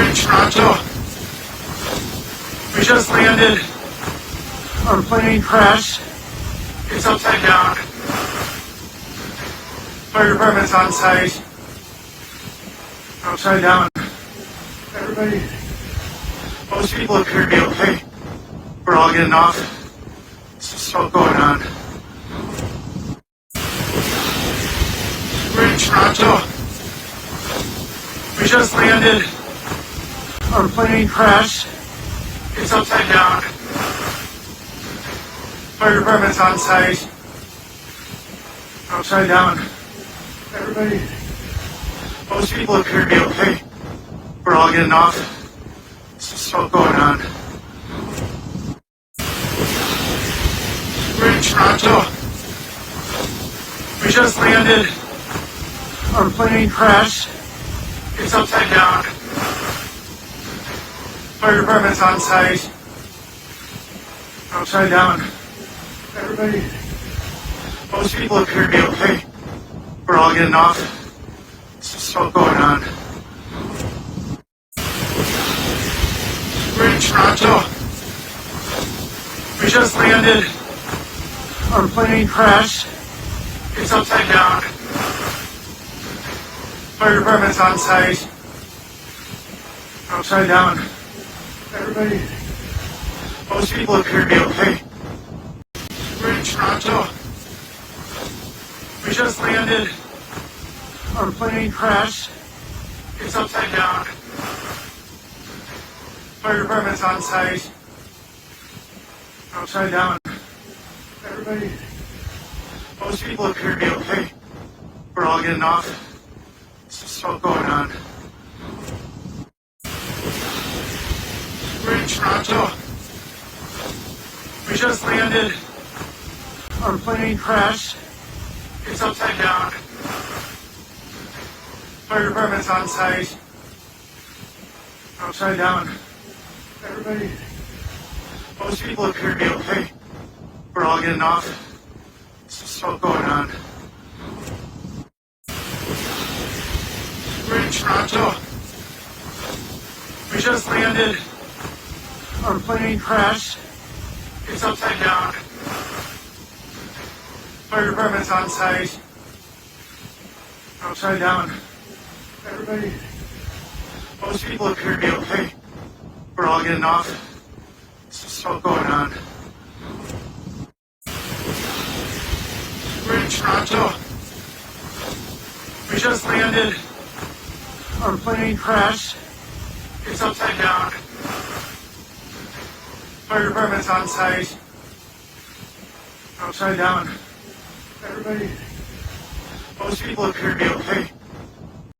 in Toronto. We just landed. Our plane crashed. It's upside down. Fire department's on site. Upside down. Everybody, most people appear to be okay. We're all getting off. Some smoke going on. We're in Toronto. We just landed. Our plane crashed. It's upside down. Fire department's on site. Upside down. Everybody, most people appear to be okay. We're all getting off. Some smoke going on. We're in Toronto. We just landed. Our plane crashed. It's upside down. Fire department's on site. Upside down. Everybody, most people appear to be okay. We're all getting off. Some smoke going on. We're in Toronto. We just landed. Our plane crashed. It's upside down. Fire department's on site. Upside down. Everybody, most people appear to be okay. We're in Toronto. We just landed. Our plane crashed. It's upside down. Fire department's on site. Upside down. Everybody, most people appear to be okay. We're all getting off. Some smoke going on. We're in Toronto. We just landed. Our plane crashed. It's upside down. Fire department's on site. Upside down. Everybody, most people appear to be okay. We're all getting off. Some smoke going on. We're in Toronto. We just landed. Our plane crashed. It's upside down. Fire department's on site. Upside down. Everybody, most people appear to be okay. We're all getting off. Some smoke going on. We're in Toronto. We just landed. Our plane crashed. It's upside down. Fire department's on site. Upside down. Everybody, most people appear to be okay.